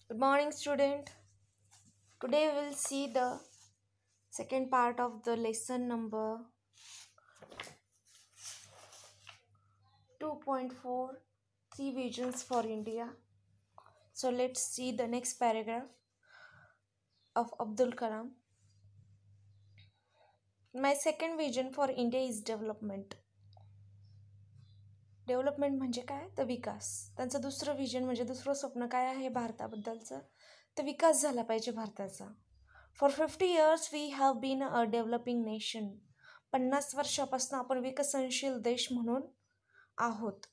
Good morning, student. Today we'll see the second part of the lesson number 2.4 Three Visions for India. So let's see the next paragraph of Abdul Kalam. My second vision for India is development. Development म्हणजे काय? तर विकास. त्यांचं दुसरं vision म्हणजे दुसरं स्वप्न काय आहे भारताबद्दलचं? तर विकास झाला पाहिजे भारताचा. For 50 years we have been a developing nation. 50 वर्षापासून आपण विकसनशील देश म्हणून आहोत.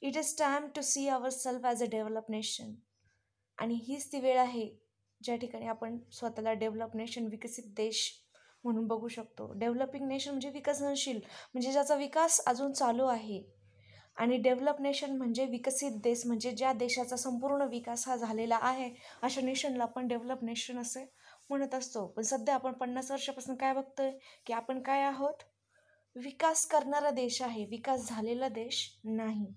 It is time to see our self as a develop nation. आणि हीच ती वेळ आहे ज्या ठिकाणी आपण स्वतःला डेव्हलप नेशन, विकसित देश म्हणून बघू शकतो. डेव्हलपिंग नेशन म्हणजे विकसनशील, म्हणजे ज्याचा विकास अजून चालू आहे. आणि डेव्हलप नेशन म्हणजे विकसित देश, म्हणजे ज्या देशाचा संपूर्ण विकास हा झालेला आहे अशा नेशनला आपण डेव्हलप नेशन असे म्हणत असतो. पण सध्या आपण 50 वर्षापासून काय बघतोय की आपण काय आहोत? विकास करणारा देश आहे, विकास झालेला देश नाही.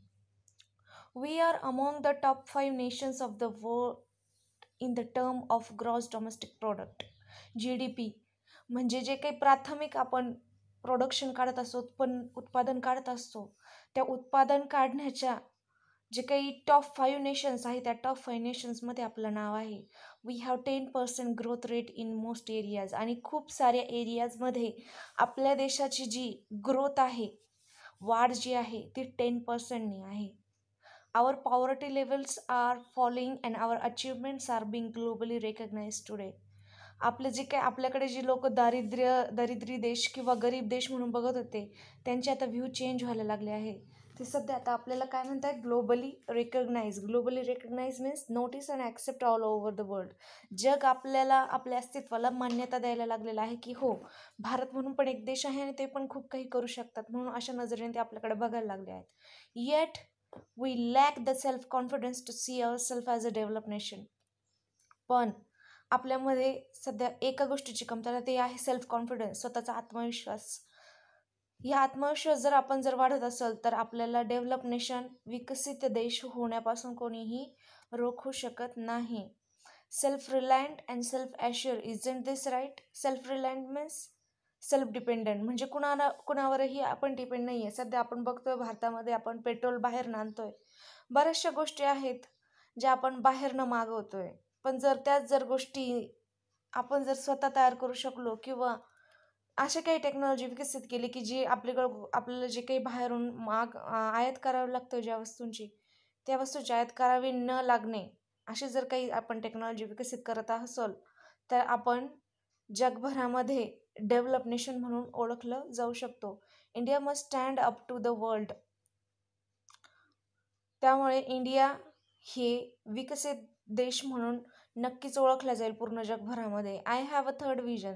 We are among the top 5 nations of the world in the term of gross domestic product. GDP म्हणजे जे काही प्राथमिक आपण प्रोडक्शन काढत असतो, उत्पादन काढत असतो, त्या उत्पादन काढण्याच्या जे काही टॉप 5 नेशन्स आहे त्या टॉप 5 नेशन्समध्ये आपलं नाव आहे. We have 10% growth rate in most areas. आणि खूप साऱ्या एरियाजमध्ये आपल्या देशाची जी ग्रोथ आहे, वाढ जी आहे ती 10%नी आहे. Our poverty levels are following and our achievements are being globally recognize today. आपले जे काही आपल्याकडे जी लोक दरिद्री देश किंवा गरीब देश म्हणून बघत होते त्यांचे आता व्ह्यू चेंज व्हायला लागले आहे. ते सध्या आता आपल्याला काय म्हणतात? Globally recognize means notice and accept all over the world. जग आपल्याला, आपल्या अस्तित्वाला मान्यता द्यायला लागलेलं आहे की हो, भारत म्हणून पण एक देश आहे आणि ते पण खूप काही करू शकतात, म्हणून अशा नजरेने ते आपल्याकडे बघायला लागले आहेत. Yet we lack the self confidence to see our self as a develop nation. पण आपल्यामध्ये सध्या एका गोष्टीची कमतरता, ते आहे सेल्फ कॉन्फिडन्स, स्वतःचा आत्मविश्वास. या आत्मविश्वास जर वाढत असेल तर आपल्याला डेव्हलप नेशन, विकसित देश होण्यापासून कोणीही रोखू शकत नाही. Self reliant and self assure, isn't this right? Self reliant means self dependent, म्हणजे कुणावरही आपण डिपेंड नाही आहे. सध्या आपण बघतोय भारतामध्ये आपण पेट्रोल बाहेरनं आणतोय, बऱ्याचशा गोष्टी आहेत ज्या आपण बाहेरनं मागवतोय. पण त्याच गोष्टी आपण स्वतः तयार करू शकलो किंवा अशा काही टेक्नॉलॉजी विकसित केली की जी आपल्याला जे काही बाहेरून आयात करावं लागतं ज्या वस्तूंची, त्या वस्तूची आयात करावी न लागणे, अशी जर काही आपण टेक्नॉलॉजी विकसित करत असेल तर आपण जगभरामध्ये डेव्हलप नेशन म्हणून ओळखलं जाऊ शकतो. India must stand up to the world. त्यामुळे इंडिया हे विकसित देश म्हणून नक्कीच ओळखला जाईल पूर्ण जगभरामध्ये. I have a third vision.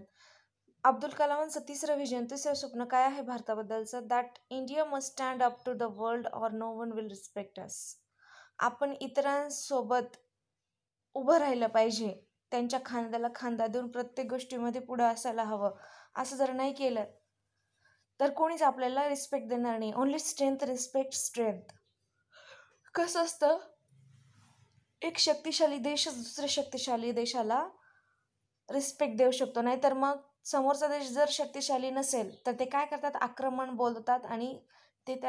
Abdul कलामांचं तिसरं स्वप्न काय आहे भारताबद्दलचं? That India must stand up to the world or no one will respect us. आपण इतरांसोबत उभं राहिलं पाहिजे, त्यांच्या खांद्याला खांदा देऊन प्रत्येक गोष्टीमध्ये पुढं असायला हवं. असं जर नाही केलं तर कोणीच आपल्याला रिस्पेक्ट देणार नाही. Only strength respect strength. कसं असतं, एक शक्तिशाली देशच दुसऱ्या शक्तिशाली देशाला रिस्पेक्ट देऊ शकतो. नाहीतर मग समोरचा देश जर शक्तिशाली नसेल तर ते काय करतात? आक्रमण बोलतात आणि ते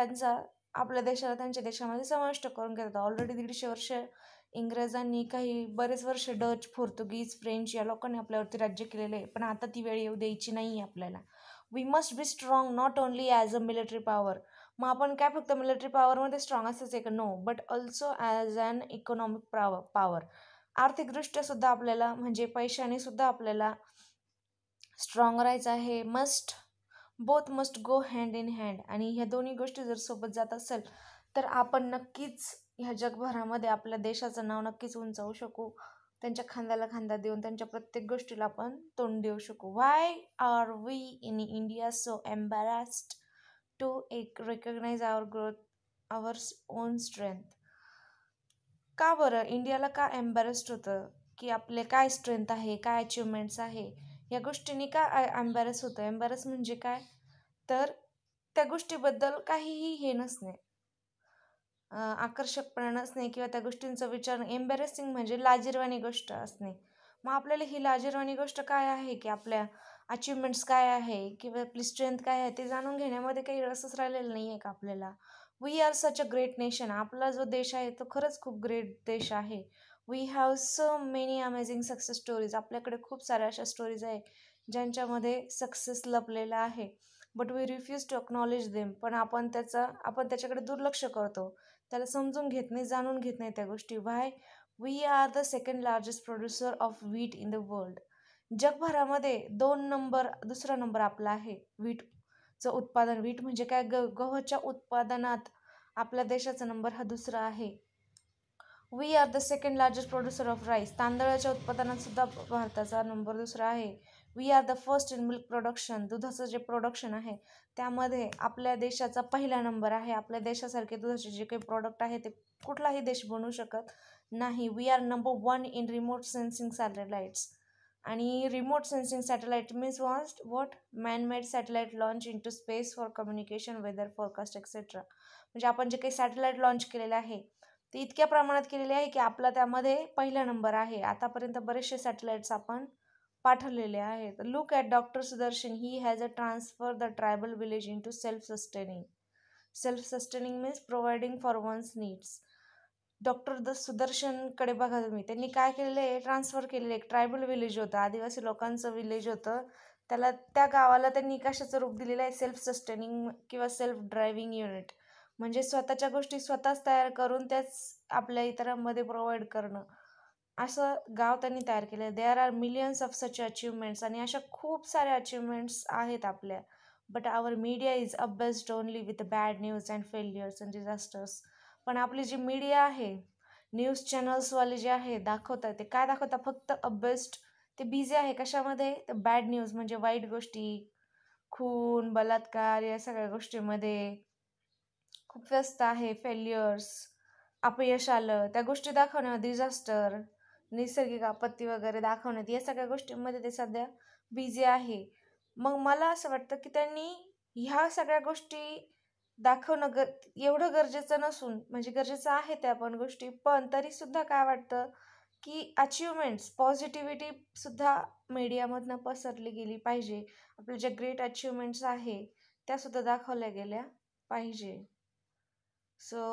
आपल्या देशाला त्यांच्या देशामध्ये समाविष्ट करून घेतात. ऑलरेडी 150 वर्ष इंग्रजांनी, बरेच वर्ष डच, पोर्तुगीज, फ्रेंच या लोकांनी आपल्यावरती राज्य केलेलं आहे. पण आता ती वेळ येऊ द्यायची नाही आहे आपल्याला. We must be strong not only as a military power. मग आपण काय फक्त मिलिटरी पॉवरमध्ये स्ट्रॉंग असायचं का? No, but also as an economic power. आर्थिकदृष्ट्या सुद्धा आपल्याला, म्हणजे पैशाने सुद्धा आपल्याला स्ट्रॉंग राहायचं आहे. Both must go hand in hand. आणि ह्या दोन्ही गोष्टी जर सोबत जात असेल तर आपण नक्कीच ह्या जगभरामध्ये आपल्या देशाचं नाव नक्कीच उंचावू शकू. त्यांच्या खांद्याला खांदा देऊन त्यांच्या प्रत्येक गोष्टीला आपण तोंड देऊ शकू. Why are we in India so embarrassed to recognize our growth, our own strength? का बरं इंडियाला का एम्बॅरेस्ड होतं की आपले काय स्ट्रेंथ आहे, काय अचिव्हमेंट्स आहे, या गोष्टींनी का एम्बॅरेस होतं? एम्बॅरेस म्हणजे काय? तर त्या गोष्टीबद्दल काहीही हे नसणे, आकर्षकपणा नसणे किंवा त्या गोष्टींचा विचार, एम्बॅरेसिंग म्हणजे लाजिरवाणी गोष्ट असणे. मग आपल्याला ही लाजिरवाणी गोष्ट काय आहे, की आपल्या अचिव्हमेंट्स काय आहे किंवा आपली स्ट्रेंथ काय आहे ते जाणून घेण्यामध्ये काही रसच राहिलेला नाही आहे का आपल्याला. We are such a great nation. आपला जो देश आहे तो खरंच खूप ग्रेट देश आहे. We have so many amazing success stories. आपल्याकडे खूप साऱ्या अशा स्टोरीज आहे ज्यांच्यामध्ये सक्सेस लपलेला आहे. But we refuse to acknowledge them. पण आपण त्याच्याकडे दुर्लक्ष करतो, त्याला समजून घेत नाही, जाणून घेत नाही त्या गोष्टी. Why? We are the second largest producer of wheat in the world. जगभरामध्ये दुसरा नंबर आपला आहे व्हीटचं उत्पादन. व्हीट म्हणजे काय? गव्हाच्या उत्पादनात आपल्या देशाचा नंबर हा दुसरा आहे. We are the second largest producer of rice. तांदळाच्या उत्पादनात सुद्धा भारताचा नंबर दुसरा आहे. We are the first in milk production. दुधाचं जे प्रोडक्शन आहे त्यामध्ये आपल्या देशाचा पहिला नंबर आहे. आपल्या देशासारखे दुधाचे जे काही प्रॉडक्ट आहे ते कुठलाही देश बनवू शकत नाही. We are number 1 in remote sensing satellites. आणि remote sensing satellite means what? Manmade satellite launch in to space for communication, weather forecast etcetera. म्हणजे आपण जे काही सॅटेलाइट लॉन्च केलेले आहे ते इतक्या प्रमाणात केलेले आहे की आपला त्यामध्ये पहिला नंबर आहे. आतापर्यंत बरेचसे सॅटेलाइट्स आपण पाठवलेले आहेत. Look at doctor Sudarshan. He has a transfer the tribal village in to self sustaining. Self sustaining means providing for one's needs. Doctor सुदर्शनकडे बघा तुम्ही, त्यांनी काय केलेलं आहे? ट्रान्सफर केलेलं. एक ट्रायबल विलेज होतं, आदिवासी लोकांचं विलेज होतं, त्या गावाला त्यांनी कशाचं रूप दिलेलं आहे? सेल्फ सस्टेनिंग किंवा सेल्फ ड्रायव्हिंग युनिट. म्हणजे स्वतःच्या गोष्टी स्वतःच तयार करून त्याच आपल्या इतरांमध्ये प्रोव्हाइड करणं, असं गाव त्यांनी तयार केलं. There are millions of such achievements. आणि अशा खूप साऱ्या अचिव्हमेंट्स आहेत आपल्या. But our media is obsessed only with bad news and failures and disasters. पण आपली जी मीडिया आहे, न्यूज चॅनल्सवाले जे आहे दाखवतात, ते काय दाखवतात? फक्त अबेस्ड. ते बिझी आहे कशामध्ये? तर बॅड न्यूज म्हणजे वाईट गोष्टी, खून, बलात्कार या सगळ्या गोष्टीमध्ये खूप व्यस्त आहे. फेल्युअर्स, अपयश आलं त्या गोष्टी दाखवण्यात, डिझास्टर, नैसर्गिक आपत्ती वगैरे दाखवण्यात, या सगळ्या गोष्टींमध्ये ते सध्या बिझी आहे. मग मला असं वाटतं की त्यांनी ह्या सगळ्या गोष्टी दाखवणं एवढं गरजेचं नसून, म्हणजे गरजेचं आहे त्या पण गोष्टी, पण तरीसुद्धा काय वाटतं की अचिव्हमेंट्स, पॉझिटिव्हिटी सुद्धा मीडियामधनं पसरली गेली पाहिजे. आपल्या ज्या ग्रेट अचिव्हमेंट्स आहे त्यासुद्धा दाखवल्या गेल्या पाहिजे. सो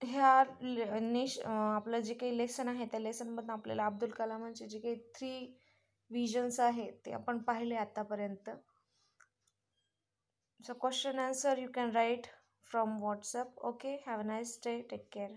ह्या आपलं जे काही लेसन आहे त्या लेसनमधून आपल्याला अब्दुल कलामांचे जे काही 3 विजन्स आहेत ते आपण पाहिले आतापर्यंत. So question answer you can write from WhatsApp. Okay, have a nice day, take care.